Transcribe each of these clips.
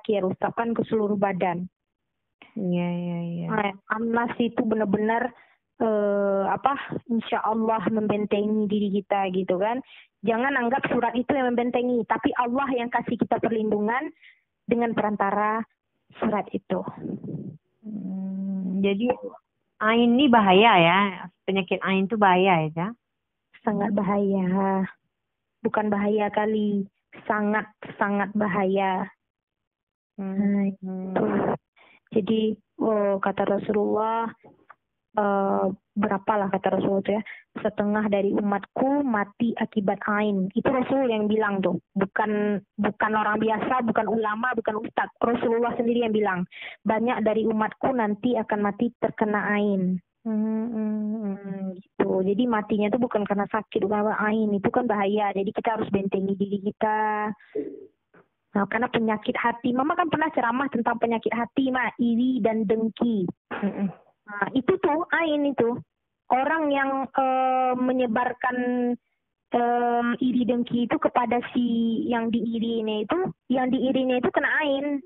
kaki, harus usapkan ke seluruh badan. Iya, iya, iya. Nah, An-Nas itu benar-benar insya Allah membentengi diri kita gitu kan. Jangan anggap surat itu yang membentengi, tapi Allah yang kasih kita perlindungan dengan perantara surat itu. Jadi ain ini bahaya ya, penyakit ain itu bahaya ya? Sangat bahaya, bukan bahaya kali, sangat bahaya. Jadi kata Rasulullah, berapalah kata Rasulullah itu ya, setengah dari umatku mati akibat ain. Itu Rasul yang bilang tuh, bukan orang biasa, bukan ulama, bukan ustadz. Rasulullah sendiri yang bilang, banyak dari umatku nanti akan mati terkena ain. Gitu. Jadi matinya itu bukan karena sakit, bukan karena ain, itu kan bahaya. Jadi kita harus bentengi diri kita. Nah, karena penyakit hati, Mama kan pernah ceramah tentang penyakit hati, iri dan dengki. Nah, itu tuh ain itu. Orang yang menyebarkan iri dengki itu kepada si yang diirinya itu kena ain.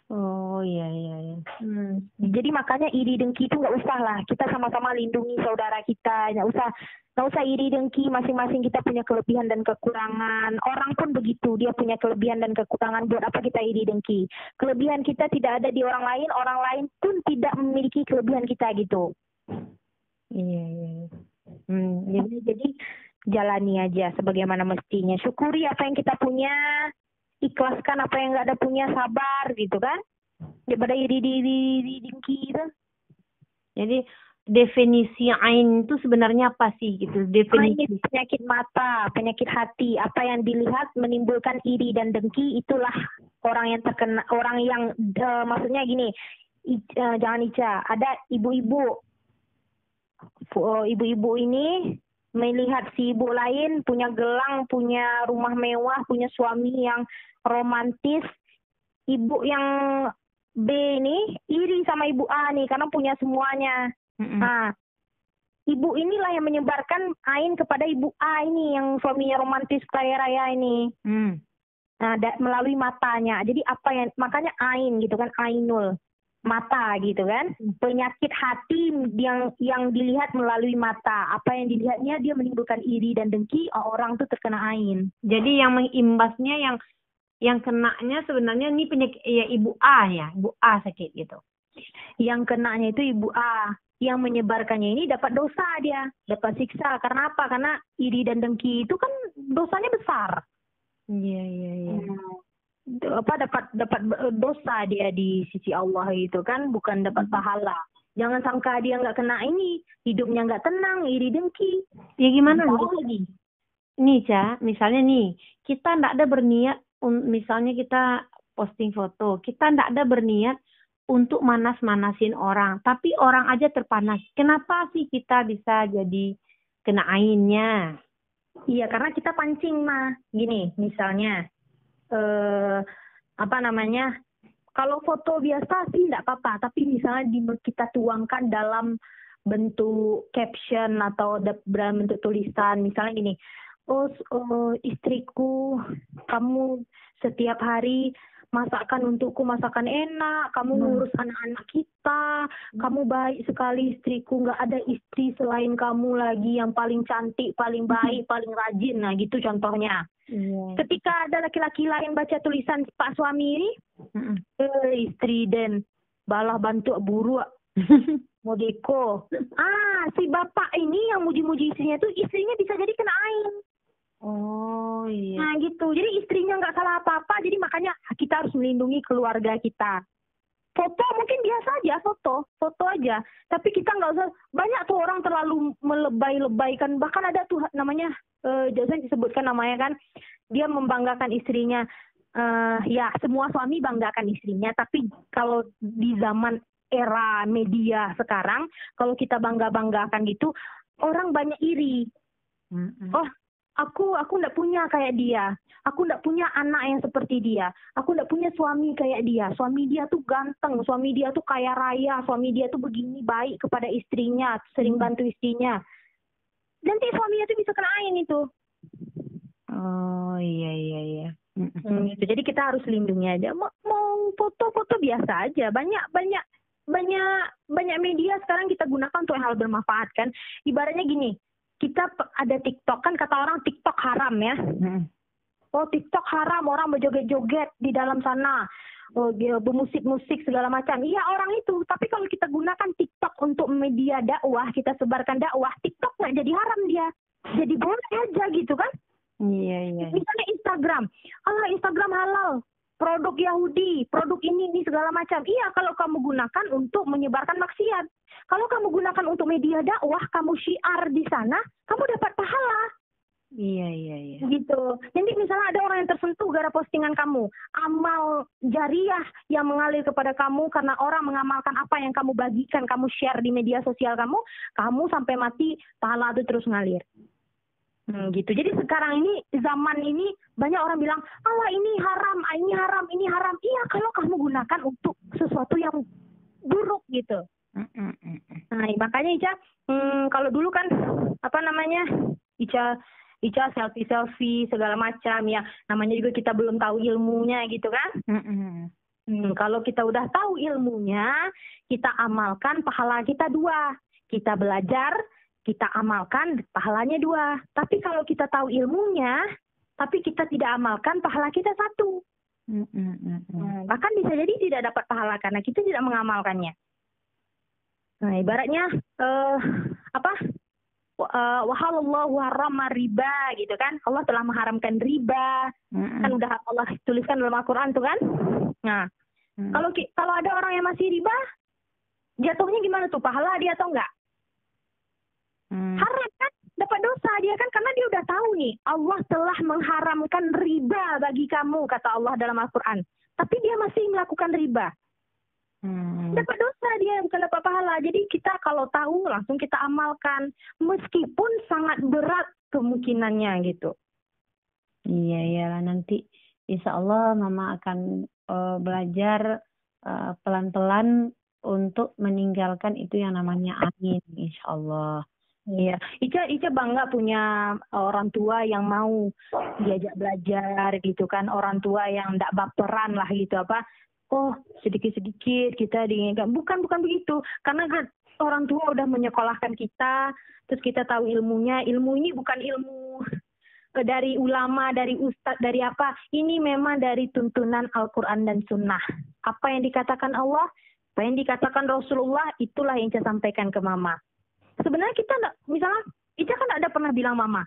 Oh iya. Jadi makanya iri dengki itu nggak usah lah. Kita sama-sama lindungi saudara kita. Nggak usah iri dengki. Masing-masing kita punya kelebihan dan kekurangan. Orang pun begitu. Dia punya kelebihan dan kekurangan. Buat apa kita iri dengki? Kelebihan kita tidak ada di orang lain. Orang lain pun tidak memiliki kelebihan kita gitu. Iya. Jadi jalani aja sebagaimana mestinya. Syukuri apa yang kita punya. Ikhlaskan apa yang nggak ada punya, sabar gitu kan, daripada iri dengki itu. Jadi definisi ain itu sebenarnya apa sih gitu? Definisi Ain penyakit mata, penyakit hati, apa yang dilihat menimbulkan iri dan dengki, itulah orang yang terkena, orang yang maksudnya gini, jangan Ica, ada ibu-ibu ini melihat si ibu lain punya gelang, punya rumah mewah, punya suami yang romantis. Ibu yang B ini iri sama ibu A nih karena punya semuanya. Nah, ibu inilah yang menyebarkan ain kepada ibu A ini yang suaminya romantis kaya raya ini. Nah, melalui matanya. Jadi makanya ain gitu kan, ainul. Mata gitu kan, penyakit hati yang dilihat melalui mata, apa yang dilihatnya dia menimbulkan iri dan dengki, orang tuh terkena ain. Jadi yang mengimbasnya yang kenanya sebenarnya ini penyakit ya ibu A sakit gitu. Yang kenanya itu ibu A, yang menyebarkannya ini dapat dosa, dia dapat siksa. Karena apa? Karena iri dan dengki itu kan dosanya besar. Iya. Dapat dosa dia di sisi Allah itu kan, bukan dapat pahala. Jangan sangka dia nggak kena ini, hidupnya nggak tenang, iri dengki. Ya gimana lagi? Nih Ca, misalnya nih, kita nggak ada berniat, misalnya kita posting foto, kita nggak ada berniat untuk manas-manasin orang, tapi orang aja terpanas. Kenapa sih kita bisa jadi kena ainnya? Iya, karena kita pancing gini, misalnya kalau foto biasa sih nggak apa-apa, tapi misalnya kita tuangkan dalam bentuk caption atau dalam bentuk tulisan, misalnya gini, istriku, kamu setiap hari masakkan untukku masakan enak, kamu ngurus anak-anak kita, kamu baik sekali istriku, nggak ada istri selain kamu lagi yang paling cantik, paling baik, paling rajin, nah gitu contohnya. Ketika ada laki-laki lain baca tulisan Pak suami ini, istri dan balah bantu buru modeko. Si bapak ini yang muji-muji istrinya tuh, istrinya bisa jadi kena ain. Oh iya. Nah gitu, jadi istrinya nggak salah apa-apa, jadi makanya kita harus melindungi keluarga kita. Foto mungkin biasa aja, foto aja. Tapi kita nggak usah, banyak tuh orang terlalu melebay-lebaykan, bahkan ada tuh namanya, jangan disebutkan namanya kan, dia membanggakan istrinya. Ya semua suami banggakan istrinya, tapi kalau di zaman era media sekarang, kalau kita banggakan gitu, orang banyak iri. Oh, aku nggak punya kayak dia, aku nggak punya anak yang seperti dia, aku nggak punya suami kayak dia, suami dia tuh ganteng, suami dia tuh kaya raya, suami dia tuh begini baik kepada istrinya, sering bantu istrinya. Nanti suaminya tuh bisa kena ain itu. Oh iya. Gitu. Jadi kita harus lindungi aja. Mau foto-foto biasa aja. Banyak media sekarang kita gunakan untuk hal bermanfaat kan. Ibaratnya gini, kita ada TikTok kan, kata orang TikTok haram ya. Oh TikTok haram, orang berjoget-joget di dalam sana. Oh, dia bermusik-musik segala macam. Iya orang itu. Tapi kalau kita gunakan TikTok untuk media dakwah, kita sebarkan dakwah, TikTok nggak jadi haram dia. Jadi boleh aja gitu kan. Iya. Misalnya Instagram. Instagram halal. Produk Yahudi, produk ini segala macam. Iya kalau kamu gunakan untuk menyebarkan maksiat. Kalau kamu gunakan untuk media dakwah, kamu syiar di sana, kamu dapat pahala. Iya. Gitu. Jadi misalnya ada orang yang tersentuh gara postingan kamu, amal jariah yang mengalir kepada kamu karena orang mengamalkan apa yang kamu bagikan, kamu share di media sosial kamu sampai mati pahala itu terus ngalir. Gitu. Jadi sekarang ini, zaman ini banyak orang bilang, ini haram, ini haram, ini haram. Iya kalau kamu gunakan untuk sesuatu yang buruk gitu. Nah makanya Ica, kalau dulu kan Ica selfie segala macam ya, namanya juga kita belum tahu ilmunya gitu kan. Kalau kita udah tahu ilmunya, kita amalkan, pahala kita 2. Kita belajar, kita amalkan, pahalanya 2. Tapi kalau kita tahu ilmunya, tapi kita tidak amalkan, pahala kita 1. Bahkan bisa jadi tidak dapat pahala karena kita tidak mengamalkannya. Nah ibaratnya wahallallahu harrama riba gitu kan. Allah telah mengharamkan riba. Kan udah Allah tuliskan dalam Al-Qur'an tuh kan. Nah, kalau ada orang yang masih riba, jatuhnya gimana tuh? Pahala dia atau enggak? Haram kan? Dapat dosa dia kan karena dia udah tahu nih, Allah telah mengharamkan riba bagi kamu kata Allah dalam Al-Qur'an. Tapi dia masih melakukan riba. Dapat dosa dia, bukan dapat pahala. Jadi kita kalau tahu langsung kita amalkan, meskipun sangat berat kemungkinannya gitu. Iya nanti insya Allah Mama akan belajar pelan-pelan untuk meninggalkan itu yang namanya angin, insya Allah. Iya, Ica bangga punya orang tua yang mau diajak belajar gitu kan, orang tua yang enggak baperan lah gitu sedikit-sedikit kita diingatkan. Bukan begitu. Karena kan orang tua udah menyekolahkan kita, terus kita tahu ilmunya. Ilmu ini bukan ilmu dari ulama, dari ustadz, dari apa. Ini memang dari tuntunan Al-Quran dan Sunnah. Apa yang dikatakan Allah, apa yang dikatakan Rasulullah, itulah yang saya sampaikan ke Mama. Sebenarnya kita misalnya, Ica kan ada pernah bilang Mama,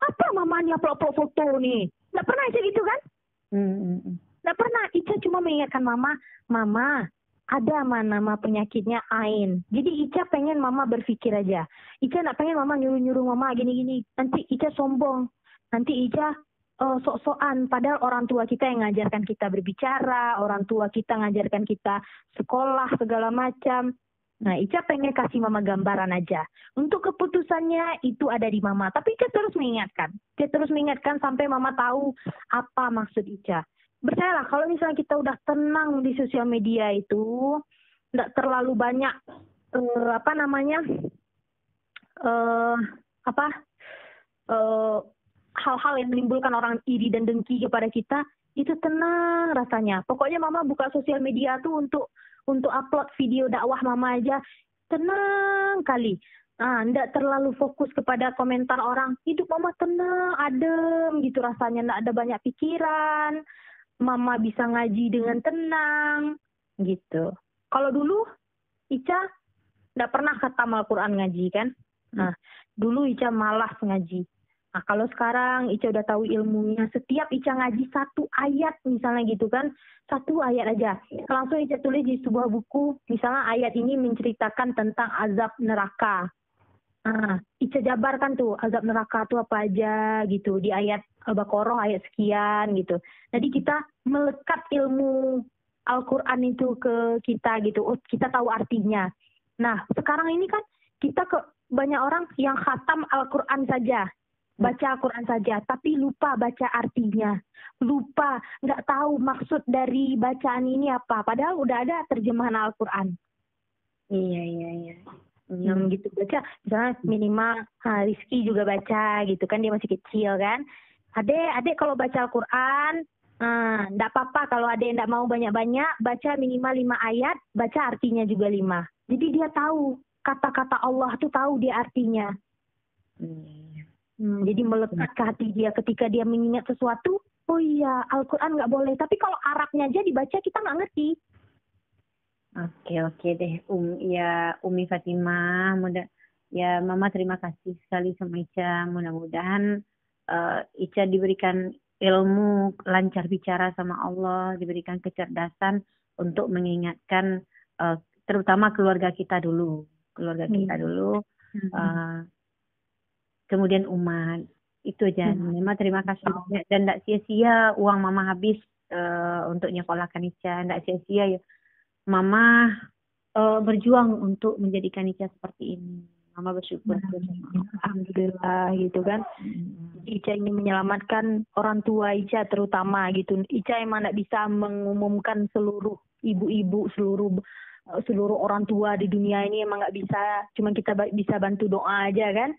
apa Mama nih upload foto nih? Nggak pernah Ica gitu kan? Nggak pernah. Ica cuma mengingatkan Mama, ada nama penyakitnya Ain. Jadi Ica pengen Mama berpikir aja. Ica nggak pengen Mama nyuruh-nyuruh Mama gini-gini. Nanti Ica sombong. Nanti Ica sok-sokan. Padahal orang tua kita yang ngajarkan kita berbicara, orang tua kita ngajarkan kita sekolah segala macam. Nah, Ica pengen kasih Mama gambaran aja. Untuk keputusannya itu ada di Mama. Tapi Ica terus mengingatkan. Ica terus mengingatkan sampai Mama tahu apa maksud Ica. Percayalah, kalau misalnya kita udah tenang di sosial media itu, nggak terlalu banyak hal-hal yang menimbulkan orang iri dan dengki kepada kita, itu tenang rasanya. Pokoknya Mama buka sosial media tuh untuk upload video dakwah Mama aja, tenang kali. Nggak terlalu fokus kepada komentar orang. Hidup Mama tenang, adem gitu rasanya, nggak ada banyak pikiran. Mama bisa ngaji dengan tenang, gitu. Kalau dulu, Ica nggak pernah khatam Al-Quran ngaji kan. Nah, dulu Ica malas ngaji. Nah, kalau sekarang Ica udah tahu ilmunya, setiap Ica ngaji 1 ayat misalnya gitu kan, 1 ayat aja. Langsung Ica tulis di sebuah buku, misalnya ayat ini menceritakan tentang azab neraka. Ica jabarkan tuh azab neraka tuh apa aja gitu di ayat Al-Baqarah ayat sekian gitu. Jadi kita melekat ilmu Al-Quran itu ke kita gitu. Oh, kita tahu artinya. Nah, sekarang ini kan kita banyak orang yang khatam Al-Quran saja. Baca Al-Quran saja, tapi lupa baca artinya. Lupa, nggak tahu maksud dari bacaan ini apa. Padahal udah ada terjemahan Al-Quran. Iya. Gitu baca, misalnya minimal Rizky juga baca gitu kan, dia masih kecil kan. Adek kalau baca Al-Quran, nggak apa-apa kalau adek nggak mau banyak-banyak, baca minimal 5 ayat, baca artinya juga 5. Jadi dia tahu kata-kata Allah tuh tahu dia artinya. Jadi melekat ke hati dia ketika dia mengingat sesuatu. Oh iya, Al-Quran nggak boleh. Tapi kalau Arabnya aja dibaca kita nggak ngerti. Oke deh, ya Umi Fatimah, ya Mama terima kasih sekali sama Ica. Mudah-mudahan Ica diberikan ilmu, lancar bicara sama Allah, diberikan kecerdasan untuk mengingatkan terutama keluarga kita dulu, kemudian umat. Itu aja. Mama terima kasih banyak dan tidak sia-sia uang Mama habis untuk nyekolahkan Ica, tidak sia-sia ya. Mama berjuang untuk menjadikan Ica seperti ini. Mama bersyukur. Alhamdulillah gitu kan. Ica ini menyelamatkan orang tua Ica terutama gitu. Ica emang tidak bisa mengumumkan seluruh ibu-ibu, seluruh orang tua di dunia ini emang nggak bisa. Cuma kita bisa bantu doa aja kan.